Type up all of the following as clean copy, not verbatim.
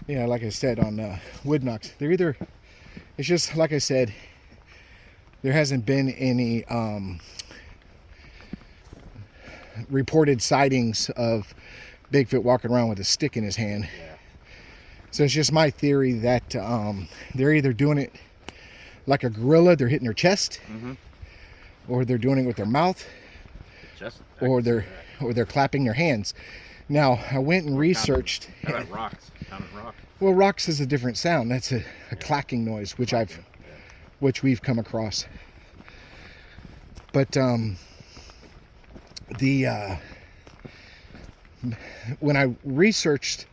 Yeah, like I said on wood knocks, they're either, it's just like I said, there hasn't been any reported sightings of Bigfoot walking around with a stick in his hand. Yeah. So it's just my theory that they're either doing it like a gorilla, they're hitting their chest, or they're doing it with their mouth, or they're clapping their hands. Now, I went and researched. How about rocks? Pounding rocks? Well, rocks is a different sound. That's a clacking noise, which we've come across. But when I researched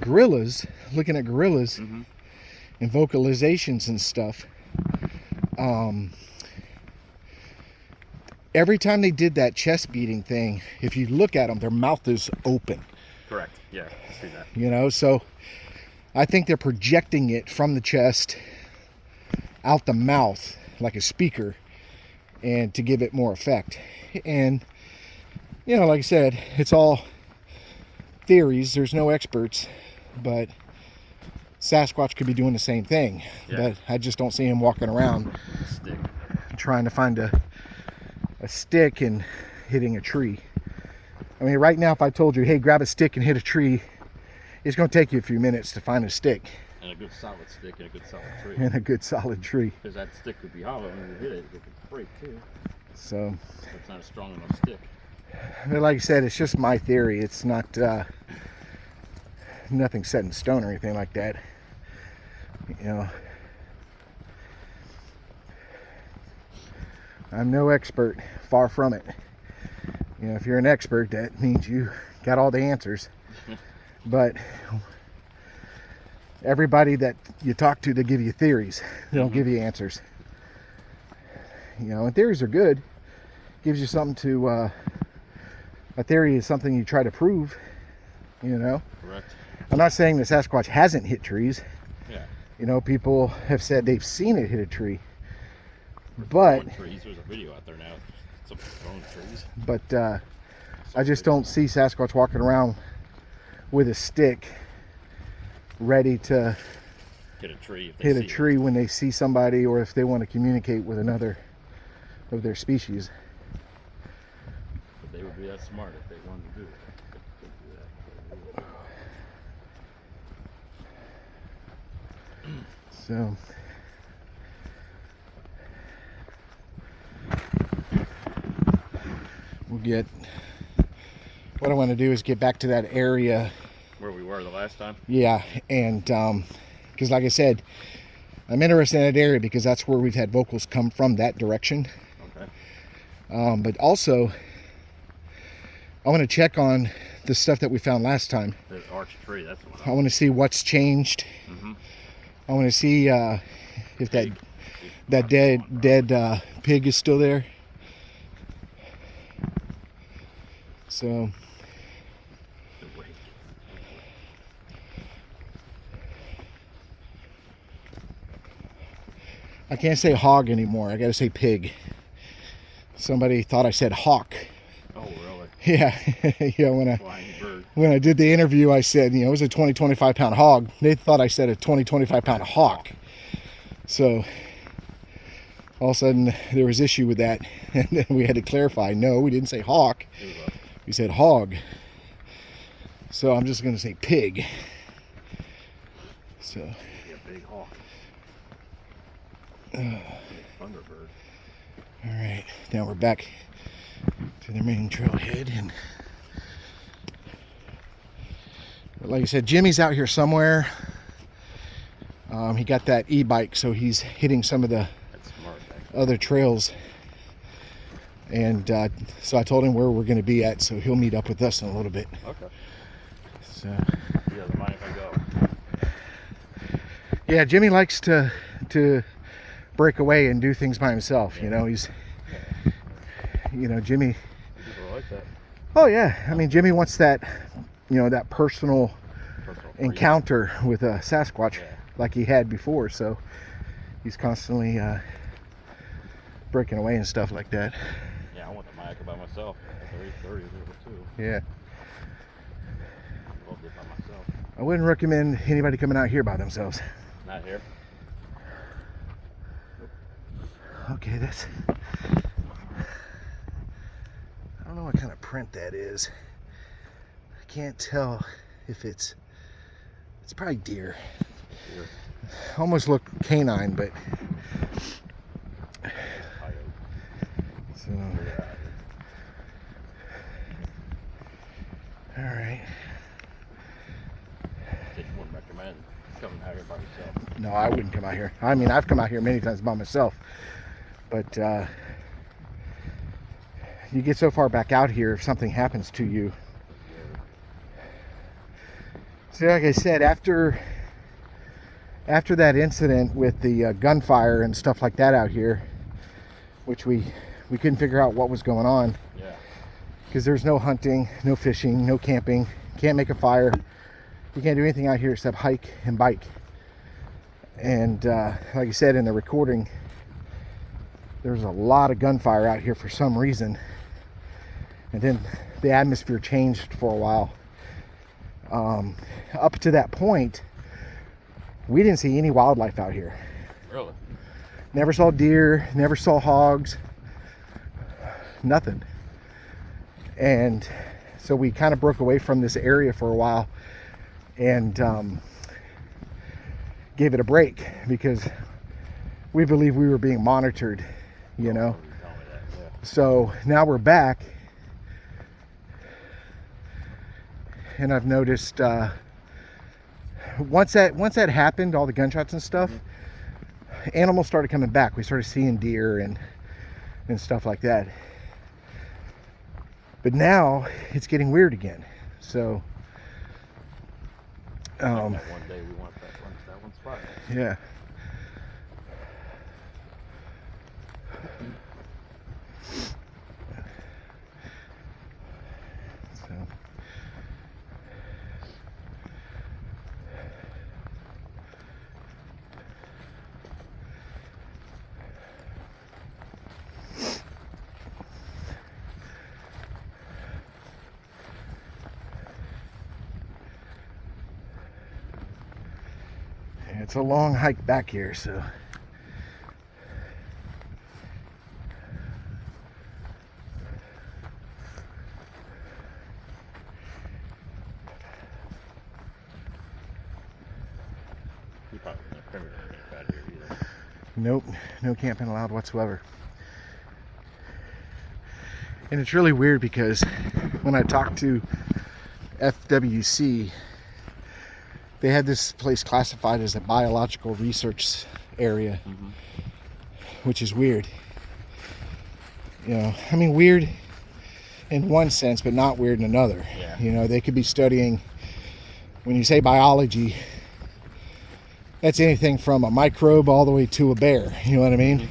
gorillas, looking at gorillas and vocalizations and stuff, every time they did that chest beating thing, if you look at them, their mouth is open. Correct. Yeah, I see that. You know, so I think they're projecting it from the chest out the mouth like a speaker, and to give it more effect. And you know, like I said, it's all theories. There's no experts, but Sasquatch could be doing the same thing. But I just don't see him walking around trying to find a stick and hitting a tree. I mean, right now, if I told you, hey, grab a stick and hit a tree, it's going to take you a few minutes to find a stick. And a good solid stick and a good solid tree. And a good solid tree. Because that stick would be hollow, and when you hit it, it could break too. So it's not a strong enough stick. But like I said, it's just my theory. It's not nothing set in stone or anything like that. You know, I'm no expert, far from it. You know, if you're an expert, that means you got all the answers. But everybody that you talk to, they give you theories. They don't give you answers. You know, and theories are good. Gives you something to, a theory is something you try to prove, you know. Correct. I'm not saying the Sasquatch hasn't hit trees. Yeah. You know, people have said they've seen it hit a tree. But trees. There's a video out there now. Some throwing trees. But I just don't see Sasquatch walking around with a stick ready to hit a tree. Hit a tree when they see somebody, or if they want to communicate with another of their species. But they would be that smart if they wanted to do it. So we'll get, what I want to do is get back to that area where we were the last time. Yeah, and because like I said, I'm interested in that area because that's where we've had vocals come from, that direction. Okay. But also I want to check on the stuff that we found last time. The arch tree, that's what I want to see what's changed. I want to see if that dead pig is still there. So I can't say hog anymore. I gotta say pig. Somebody thought I said hawk. Oh, really? Yeah. Yeah, when I did the interview, I said, you know, it was a 20-25 pound hog. They thought I said a 20-25 pound hawk. So all of a sudden there was issue with that, and then we had to clarify. No, we didn't say hawk. We said hog. So I'm just gonna say pig. So. Yeah, big hawk. Thunderbird. All right, now we're back to the main trailhead, and like I said, Jimmy's out here somewhere. He got that e-bike, so he's hitting some of the other trails, and so I told him where we're going to be at, so he'll meet up with us in a little bit. Okay. So. He doesn't mind if I go. Yeah, Jimmy likes to break away and do things by himself. You know, he's, you know, Jimmy. People like that. Oh yeah, I mean, Jimmy wants that, you know, that personal encounter with a Sasquatch, like he had before. So he's constantly breaking away and stuff like that. Yeah, I want the mic by myself. 30 too. Yeah. I'll get by myself. I wouldn't recommend anybody coming out here by themselves. Not here. Okay, that's... I don't know what kind of print that is. I can't tell if it's probably deer. Almost look canine, but... So... Alright. You wouldn't recommend coming out here by yourself? No, I wouldn't come out here. I mean, I've come out here many times by myself. But you get so far back out here, if something happens to you. So like I said, after that incident with the gunfire and stuff like that out here, which we couldn't figure out what was going on. Yeah. Because there's no hunting, no fishing, no camping. Can't make a fire. You can't do anything out here except hike and bike. And like I said in the recording, there's a lot of gunfire out here for some reason. And then the atmosphere changed for a while. Up to that point, we didn't see any wildlife out here. Really? Never saw deer, never saw hogs, nothing. And so we kind of broke away from this area for a while and gave it a break because we believe we were being monitored, you know. So now we're back, and I've noticed once that happened, all the gunshots and stuff, animals started coming back. We started seeing deer and stuff like that. But now it's getting weird again. So one day we want that one spot. Yeah. So it's a long hike back here, so You probably not camp out here either. nope, no camping allowed whatsoever. And it's really weird because when I talked to FWC, they had this place classified as a biological research area, which is weird. You know, I mean, weird in one sense, but not weird in another. Yeah. You know, they could be studying, when you say biology, that's anything from a microbe all the way to a bear. You know what I mean?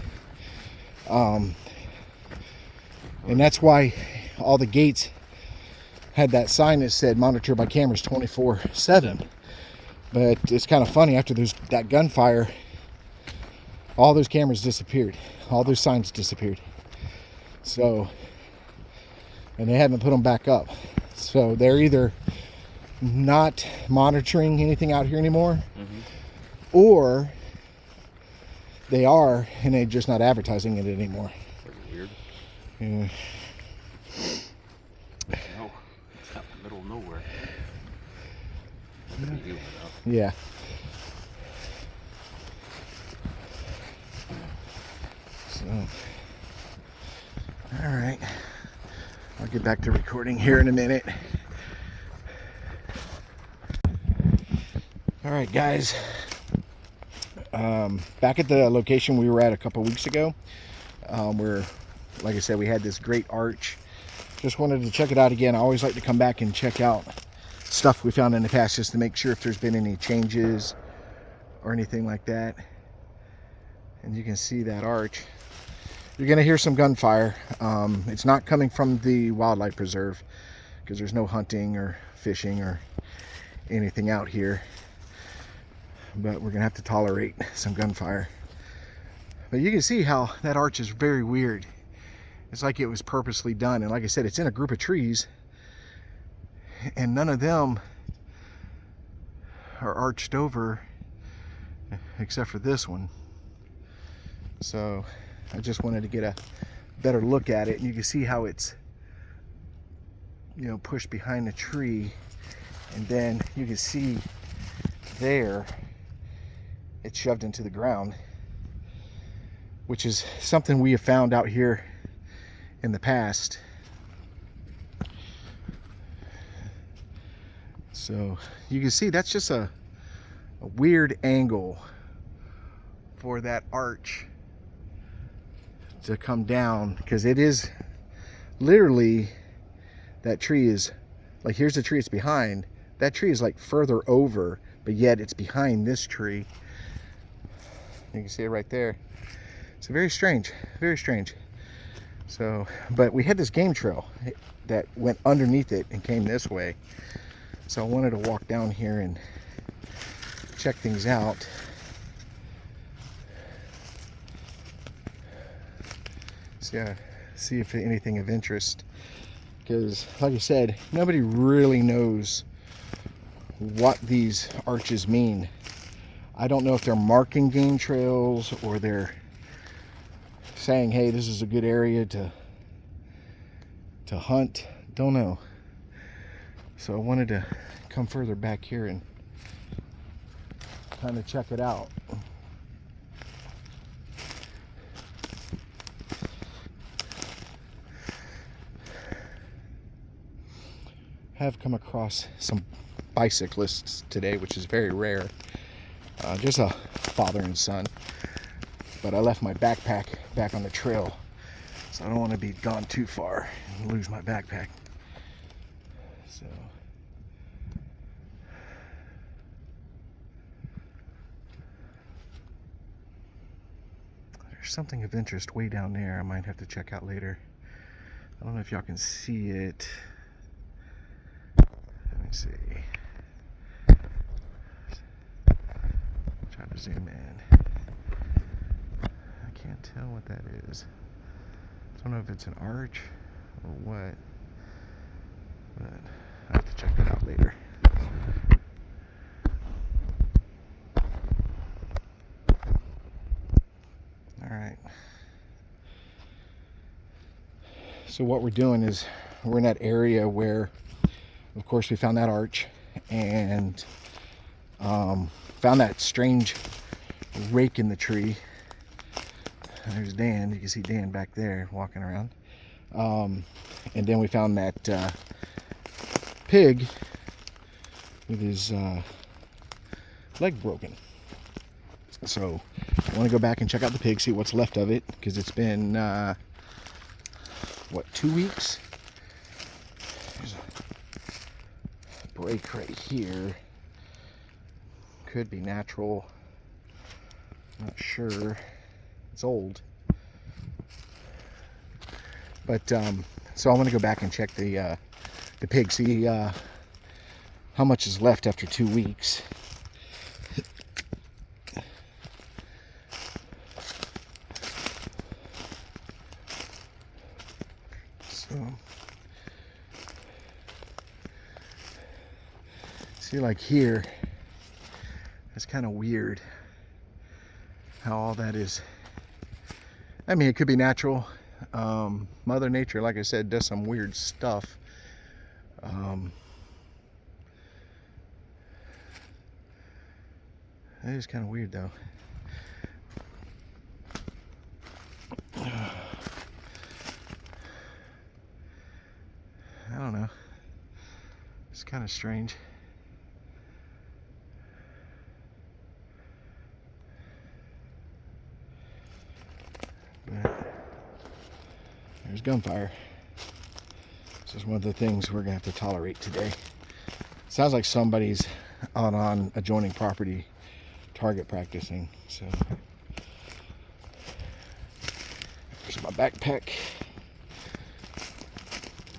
And that's why all the gates had that sign that said monitored by cameras 24/7. But it's kind of funny, after that gunfire, all those cameras disappeared. All those signs disappeared. So, and they haven't put them back up. So they're either not monitoring anything out here anymore, or they are, and they're just not advertising it anymore. Pretty weird. Yeah. No, it's out in the middle of nowhere. Yeah. So, all right. I'll get back to recording here in a minute. All right, guys. Back at the location we were at a couple weeks ago, where, like I said, we had this great arch. Just wanted to check it out again. I always like to come back and check out stuff we found in the past, just to make sure if there's been any changes or anything like that. And you can see that arch. You're gonna hear some gunfire. It's not coming from the wildlife preserve because there's no hunting or fishing or anything out here, but we're gonna have to tolerate some gunfire. But you can see how that arch is very weird. It's like it was purposely done, and like I said, it's in a group of trees, and none of them are arched over except for this one. So I just wanted to get a better look at it, and you can see how it's, you know, pushed behind the tree, and then you can see there it's shoved into the ground, which is something we have found out here in the past. So you can see that's just a weird angle for that arch to come down, because it is literally, that tree is like, here's the tree it's behind, that tree is like further over, but yet it's behind this tree. You can see it right there. It's very strange, very strange. So, but we had this game trail that went underneath it and came this way, so I wanted to walk down here and check things out. So, see if anything of interest, because like I said, nobody really knows what these arches mean. I don't know if they're marking game trails or they're saying, hey, this is a good area to hunt. Don't know. So I wanted to come further back here and kind of check it out. Have come across some bicyclists today, which is very rare. Just a father and son. But I left my backpack back on the trail, so I don't want to be gone too far and lose my backpack. So there's something of interest way down there I might have to check out later. I don't know if y'all can see it. Let me see. Try to zoom in. I can't tell what that is. I don't know if it's an arch or what, but I have to check that out later. All right. So what we're doing is we're in that area where, of course, we found that arch and found that strange rake in the tree. There's Dan. You can see Dan back there walking around. And then we found that pig with his leg broken. So I want to go back and check out the pig, see what's left of it, because it's been what, 2 weeks? There's a break right here. Could be natural. Not sure. It's old. But so I want to go back and check the pig, see how much is left after 2 weeks. So see, like here, it's kind of weird how all that is. I mean, it could be natural. Mother Nature, like I said, does some weird stuff. It is kind of weird, though. I don't know. It's kind of strange. But there's gunfire. This is one of the things we're gonna have to tolerate today. Sounds like somebody's out on adjoining property target practicing. So there's my backpack.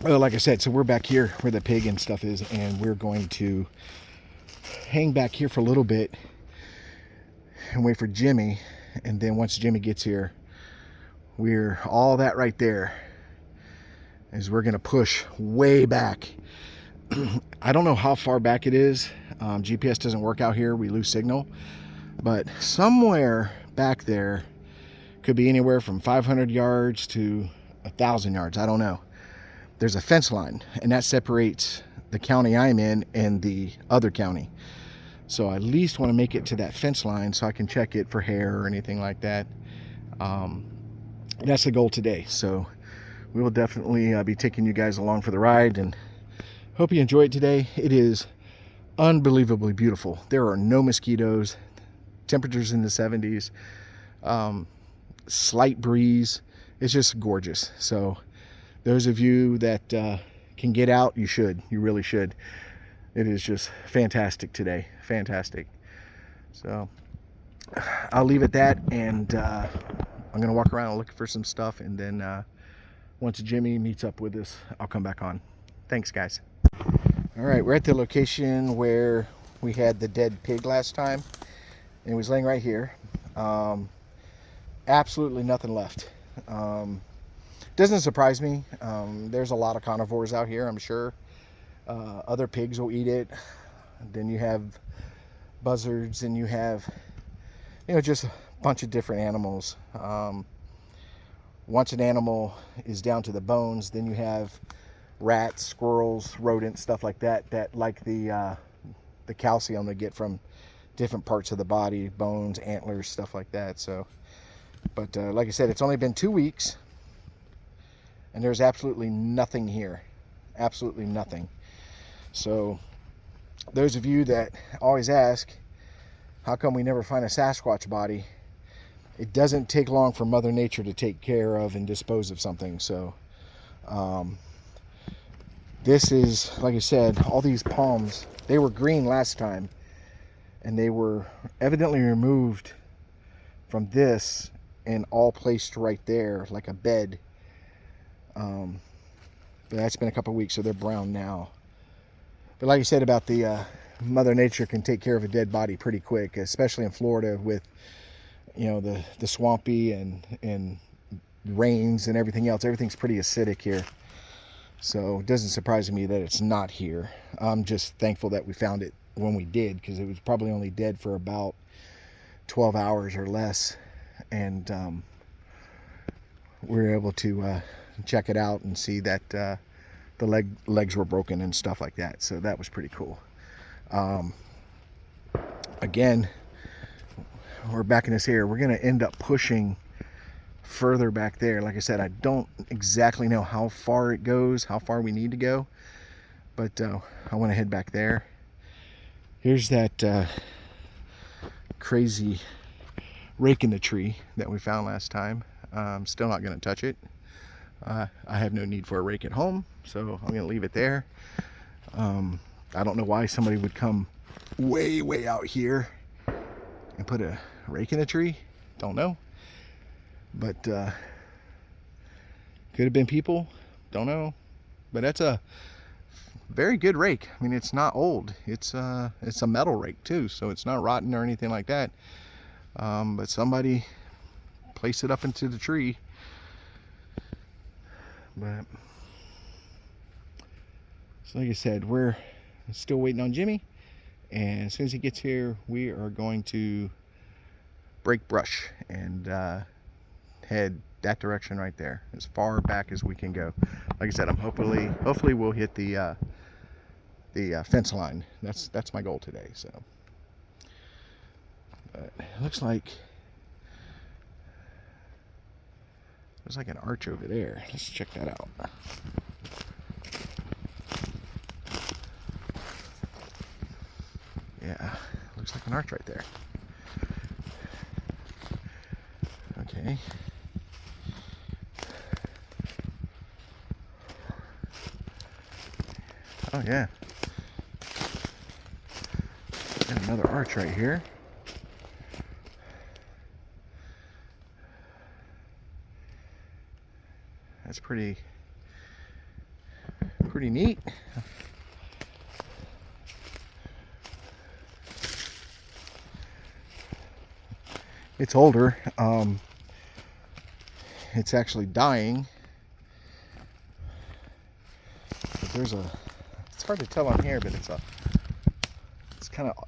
Well, like I said, so we're back here where the pig and stuff is, and we're going to hang back here for a little bit and wait for Jimmy. And then once Jimmy gets here, we're all that right there is we're gonna push way back. I don't know how far back it is. GPS doesn't work out here. We lose signal. But somewhere back there, could be anywhere from 500 yards to 1,000 yards. I don't know. There's a fence line, and that separates the county I'm in and the other county. So I at least want to make it to that fence line so I can check it for hair or anything like that. That's the goal today. So we will definitely be taking you guys along for the ride, and hope you enjoy it today. It is unbelievably beautiful. There are no mosquitoes. Temperatures in the 70s. Slight breeze. It's just gorgeous. So those of you that can get out, you should. You really should. It is just fantastic today. Fantastic. So I'll leave it at that, and I'm going to walk around and look for some stuff, and then once Jimmy meets up with us, I'll come back on. Thanks, guys. All right, we're at the location where we had the dead pig last time, and it was laying right here. Absolutely nothing left. Doesn't surprise me. There's a lot of carnivores out here, I'm sure. Other pigs will eat it. Then you have buzzards, and you have, just a bunch of different animals. Once an animal is down to the bones, then you have rats, squirrels, rodents, stuff like that, that like the calcium they get from different parts of the body, bones, antlers, stuff like that. So, but like I said, it's only been 2 weeks, and there's absolutely nothing here. Absolutely nothing. So those of you that always ask, how come we never find a Sasquatch body? It doesn't take long for Mother Nature to take care of and dispose of something. So this is, like I said, all these palms, they were green last time, and they were evidently removed from this and all placed right there like a bed. But that's been a couple weeks, so they're brown now. But like I said about the Mother Nature can take care of a dead body pretty quick, especially in Florida with the swampy and rains and everything else. Everything's pretty acidic here, so it doesn't surprise me that it's not here. I'm just thankful that we found it when we did, because it was probably only dead for about 12 hours or less, and we were able to check it out and see that the legs were broken and stuff like that. So that was pretty cool. Again, we're back in this area. We're going to end up pushing further back there. Like I said, I don't exactly know how far it goes, how far we need to go, but I want to head back there. Here's that crazy rake in the tree that we found last time. I'm still not going to touch it. I have no need for a rake at home, so I'm going to leave it there. I don't know why somebody would come way out here and put a rake in a tree. Don't know. But could have been people. Don't know. But that's a very good rake. I mean, it's not old. It's a metal rake too, so it's not rotten or anything like that. But somebody placed it up into the tree. But so like I said, we're still waiting on Jimmy, and as soon as he gets here, we are going to break brush and head that direction right there, as far back as we can go. Like I said, I'm hopefully we'll hit the fence line. That's my goal today. So, but it looks like there's like an arch over there. Let's check that out. Yeah, looks like an arch right there. Okay. Oh yeah. Got another arch right here. That's pretty neat. It's older. It's actually dying. But it's hard to tell on here, but it's kind kind of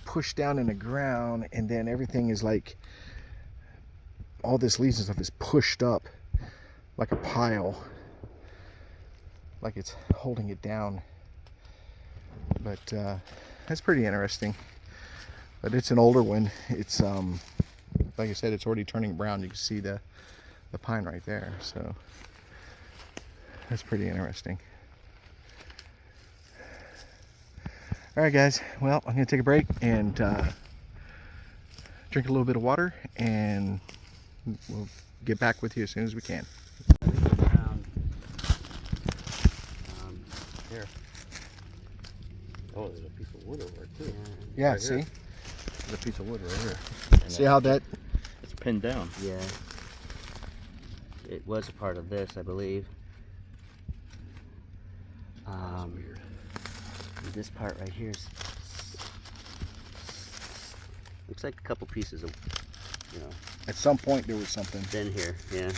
pushed down in the ground, and then everything is like, all this leaves and stuff is pushed up like a pile, like it's holding it down. But that's pretty interesting. But it's an older one. It's like I said, it's already turning brown. You can see the pine right there. So that's pretty interesting. All right, guys. Well, I'm gonna take a break and drink a little bit of water, and we'll get back with you as soon as we can. Here. Oh, there's a piece of wood over there too. Yeah, Right see? here. There's a piece of wood right here. And See how that? it's pinned down. Yeah. It was a part of this, I believe. That's weird. This part right here looks like a couple pieces of, you know, At some point there was something. been here. Yeah.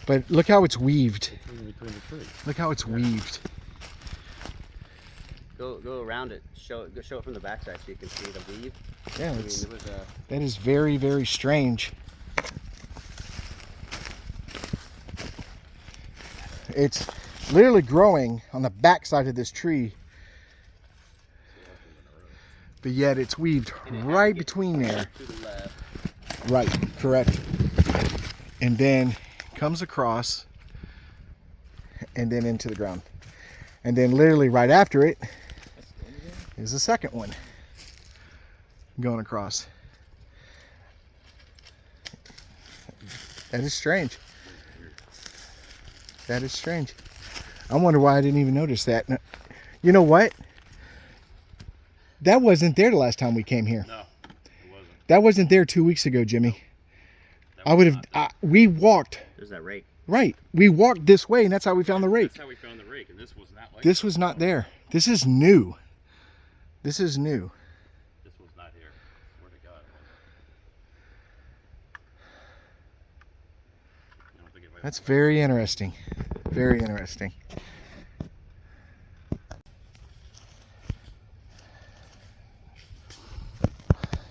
But look how it's weaved. It's in between the trees. Look how it's weaved. Go around it. Show it from the backside so you can see the weave. Yeah, I mean, it's, there was a. that is very, very strange. It's literally growing on the backside of this tree, but yet it's weaved right between there. To the left. Right, correct. And then comes across and then into the ground. And then literally right after it is the second one going across. That is strange. That is strange. I wonder why I didn't even notice that. You know what? That wasn't there the last time we came here. No, it wasn't. That wasn't there 2 weeks ago, Jimmy. I would have. We walked. There's that rake. Right. We walked this way, and that's how we found the rake. That's how we found the rake, and this was not like This was not there. This is new. This is new. This was not here. Where to God it was. I don't think it That's very interesting. Very interesting.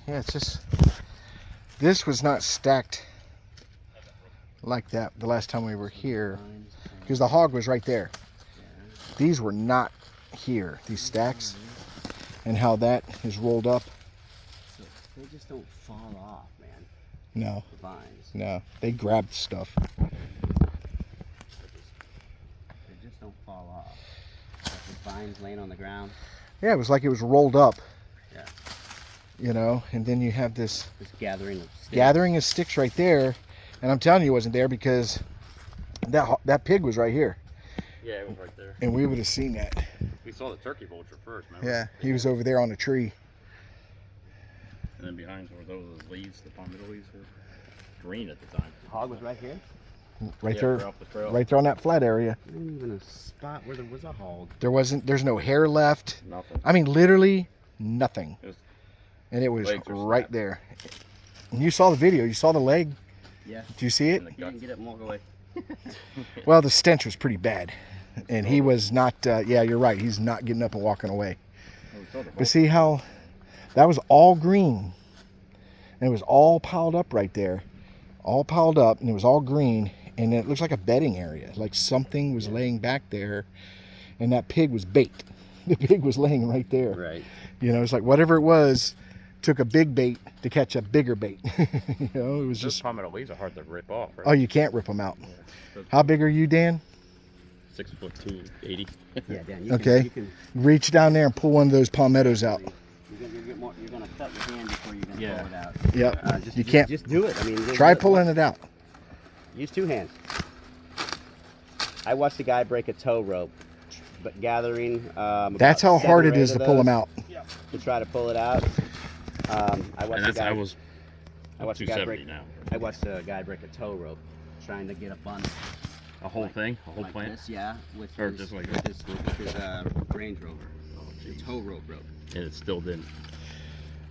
Yeah, it's just, this was not stacked like that the last time we were here, because the hog was right there. These were not here, these stacks, and how that is rolled up. So they just don't fall off, man. No, The vines. no, they grabbed stuff. They just don't fall off. Like the vines laying on the ground. Yeah, it was like it was rolled up. Yeah. You know, and then you have this This gathering of sticks. gathering of sticks right there, and I'm telling you it wasn't there because that pig was right here, Yeah, it was right there. and we would have seen that. We saw the turkey vulture first, remember? Yeah, he was over there on a tree. And then behind were those leaves, the palmetto leaves were green at the time. The hog was right here. Right Yeah, there, we're up the trail. right there on that flat area. There wasn't even a spot where there was a hog. There's no hair left. Nothing. I mean, literally nothing. It was- And it was Legs were right snapped. there. And you saw the video. You saw the leg. Yeah. Do you see it? in the He guts. didn't get up and walk away. Well, the stench was pretty bad, and he was not. Yeah, you're right. He's not getting up and walking away. Oh, we saw the But see how that was all green, and it was all piled up right there, all piled up, and it was all green, and it looks like a bedding area, like something was laying back there, and that pig was bait. The pig was laying right there. Right. You know, it's like whatever it was, took a big bait to catch a bigger bait. You know, it was Those just. palmetto leaves are hard to rip off, right? Oh, you can't rip them out. Yeah. How big are you, Dan? 6'2", 80. Yeah, Dan. You Okay. Can, you Reach down there and pull one of those palmettos out. can, you're gonna cut your hand before you're gonna Yeah. pull it out. Yep. You Just can't. do it. I mean, Try pulling it out. Use two hands. I watched a guy break a tow rope, but gathering. That's how about hard 7 it or is 8 to of pull them those out. To try to pull it out. I watched And a that's, guy. I was I watched a guy 270 break. now. I watched a guy break a tow rope, trying to get up on A whole thing? A whole like plant? this, yeah, with Or his, just like with his Range Rover, the tow rope. And it still didn't.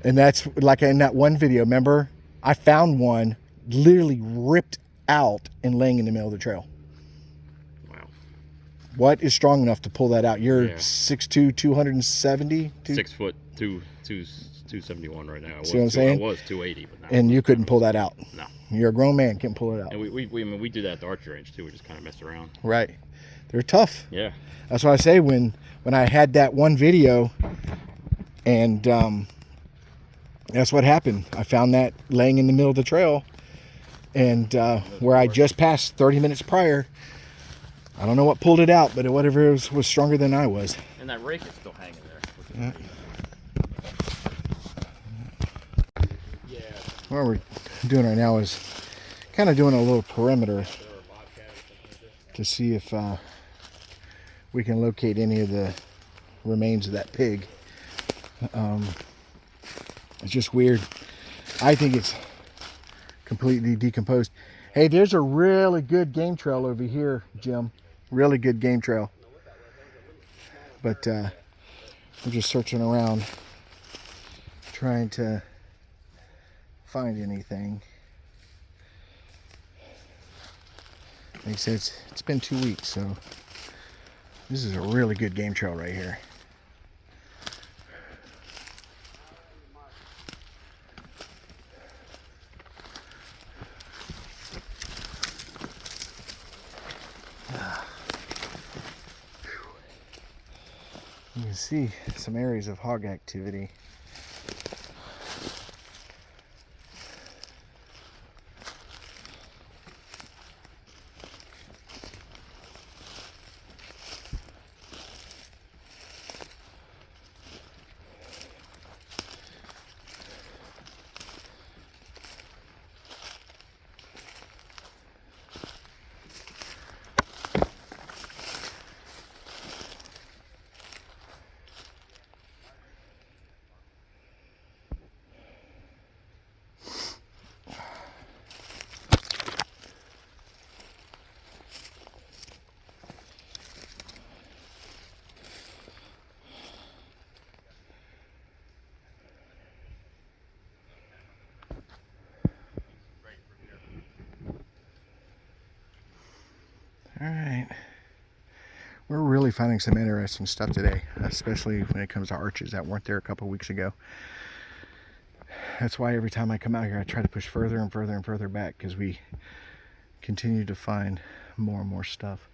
And that's like in that one video, remember? I found one literally ripped out and laying in the middle of the trail. Wow. What is strong enough to pull that out? You're Yeah. 6'2", 270? 6 foot 271 right now. See what I'm saying? I was 280, but now And you couldn't pull that out. No. You're a grown man, can't pull it out. And we do that at the archery range too. We just kind of messed around. Right. They're tough. Yeah. That's what I say when I had that one video, and that's what happened. I found that laying in the middle of the trail, and where I just passed 30 minutes prior. I don't know what pulled it out, but whatever was stronger than I was. And that rake is still hanging there. Yeah. What we're doing right now is kind of doing a little perimeter to see if we can locate any of the remains of that pig. It's just weird. I think it's completely decomposed. Hey, there's a really good game trail over here, Jim. Really good game trail. But I'm just searching around, trying to find anything. Like I said, it's been 2 weeks, so this is a really good game trail right here. You can see some areas of hog activity. All right. We're really finding some interesting stuff today, especially when it comes to arches that weren't there a couple weeks ago. That's why every time I come out here, I try to push further and further and further back, because we continue to find more and more stuff.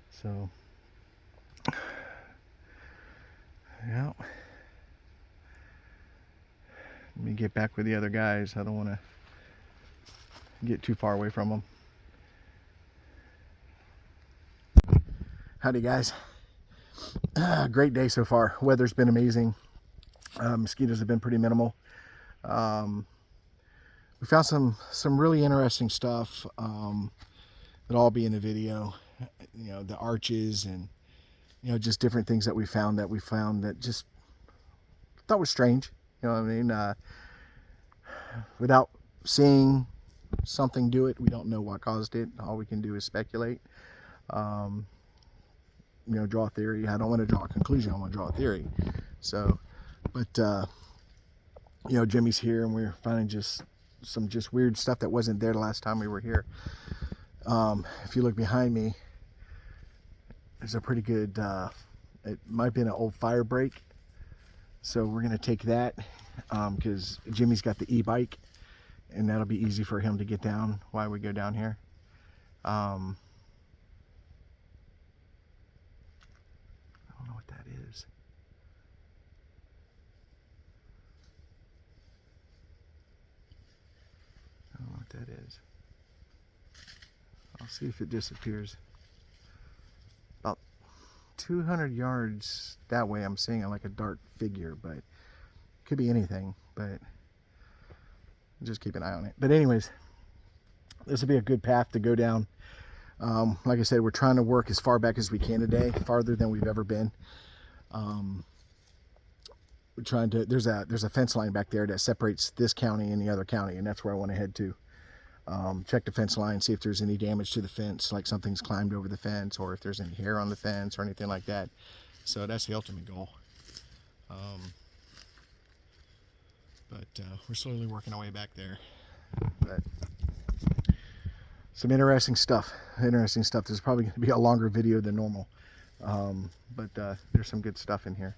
So, yeah. Let me get back with the other guys. I don't want to get too far away from them. Howdy, guys. Great day so far. Weather's been amazing. Mosquitoes have been pretty minimal. We found some really interesting stuff. It'll all be in the video. You know, the arches and, you know, just different things that we found that just thought was strange. You know what I mean? Without seeing something do it, we don't know what caused it. All we can do is speculate. You know, draw a theory. I don't want to draw a conclusion. I want to draw a theory. So, but you know, Jimmy's here, and we're finding some weird stuff that wasn't there the last time we were here. If you look behind me, there's a pretty good. It might have been an old fire break. So we're gonna take that because Jimmy's got the e-bike, and that'll be easy for him to get down while we go down here. I don't know what that is. I don't know what that is. I'll see if it disappears. About 200 yards that way, I'm seeing like a dark figure, but it could be anything, but just keep an eye on it. But anyways, this will be a good path to go down. Like I said, we're trying to work as far back as we can today, farther than we've ever been. We're trying to, there's a fence line back there that separates this county and the other county, and that's where I want to head to. Check the fence line, see if there's any damage to the fence, like something's climbed over the fence, or if there's any hair on the fence or anything like that. So that's the ultimate goal. But we're slowly working our way back there. But some interesting stuff. Interesting stuff. This is probably going to be a longer video than normal, but there's some good stuff in here.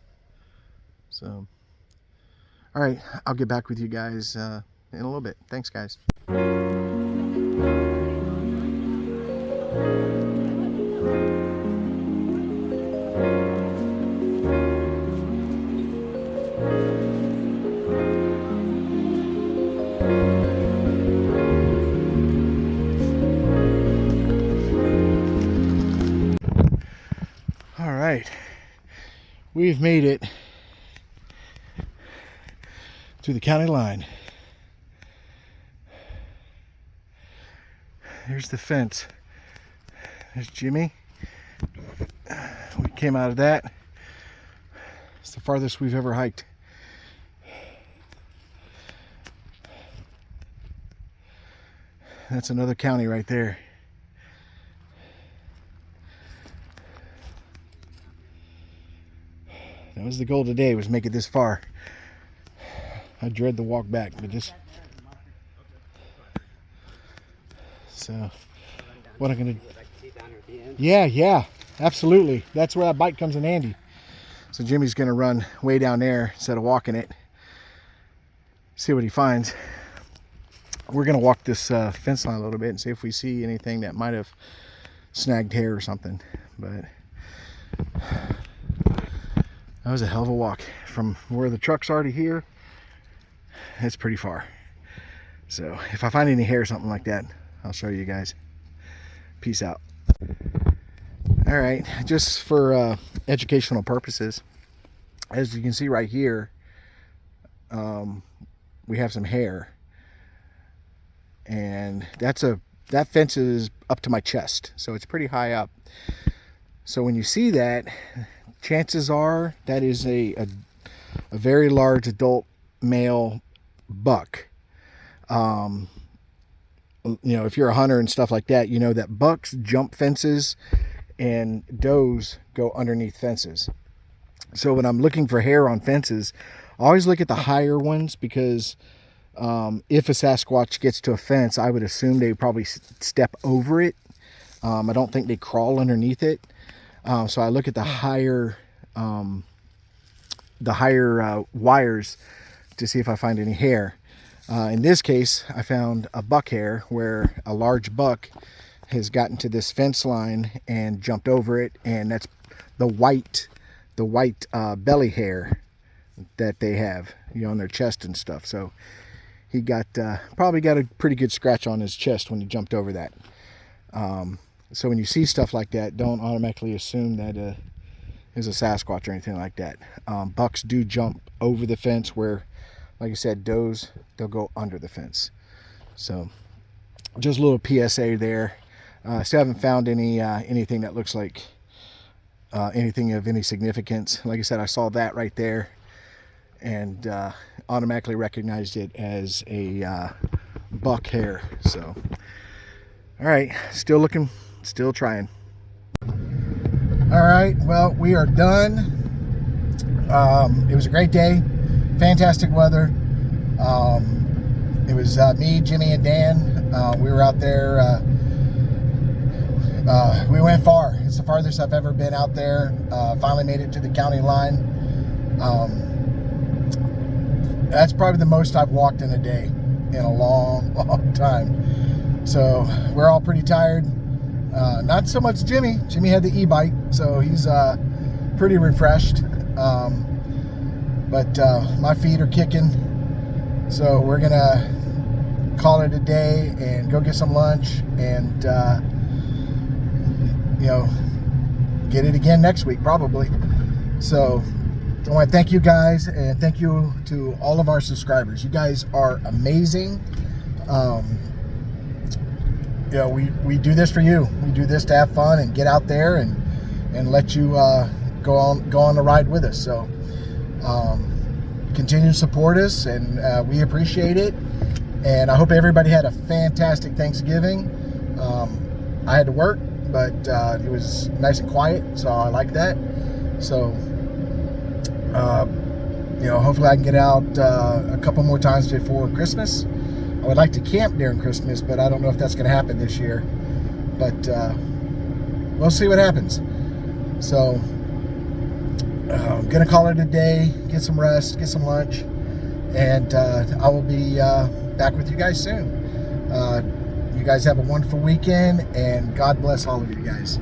So, all right, I'll get back with you guys in a little bit. Thanks, guys. All right, we've made it to the county line. Here's the fence. There's Jimmy. We came out of that. It's the farthest we've ever hiked. That's another county right there. That was the goal today, was make it this far. I dread the walk back, but this. So, what I'm gonna. Yeah, absolutely. That's where that bike comes in handy. So Jimmy's gonna run way down there instead of walking it. See what he finds. We're gonna walk this fence line a little bit and see if we see anything that might have snagged hair or something. But that was a hell of a walk from where the trucks are to here. It's pretty far. So if I find any hair or something like that, I'll show you guys. Peace out. All right, just for educational purposes, as you can see right here, we have some hair, and that fence is up to my chest, so it's pretty high up. So when you see that, chances are that is a very large adult male buck. You know, if you're a hunter and stuff like that, you know that bucks jump fences and does go underneath fences. So when I'm looking for hair on fences, I always look at the higher ones, because if a Sasquatch gets to a fence, I would assume they probably step over it. I don't think they crawl underneath it. So I look at the higher wires to see if I find any hair. In this case, I found a buck hair where a large buck has gotten to this fence line and jumped over it, and that's the white belly hair that they have, you know, on their chest and stuff. So he got probably got a pretty good scratch on his chest when he jumped over that. So when you see stuff like that, don't automatically assume that is a Sasquatch or anything like that. Bucks do jump over the fence, where, like I said, does, they'll go under the fence. So just a little PSA there. Still haven't found anything that looks like anything of any significance. Like I said, I saw that right there and automatically recognized it as a buck hair. So, all right, still looking, still trying. All right, well, we are done. It was a great day, fantastic weather. It was me, Jimmy, and Dan. We were out there. We went far. It's the farthest I've ever been out there. Finally made it to the county line. That's probably the most I've walked in a day in a long time. So we're all pretty tired. Not so much Jimmy. Jimmy had the e-bike, so he's pretty refreshed. But my feet are kicking. So we're gonna call it a day and go get some lunch and you know, get it again next week probably. So I want to thank you guys, and thank you to all of our subscribers. You guys are amazing. You know, we do this for you. We do this to have fun and get out there and let you go on the ride with us. So continue to support us, and we appreciate it. And I hope everybody had a fantastic Thanksgiving. I had to work, but it was nice and quiet, so I like that. So you know, hopefully I can get out a couple more times before Christmas. I would like to camp during Christmas, but I don't know if that's going to happen this year. But we'll see what happens. So I'm gonna call it a day, get some rest, get some lunch, and I will be back with you guys soon. You guys have a wonderful weekend, and God bless all of you guys.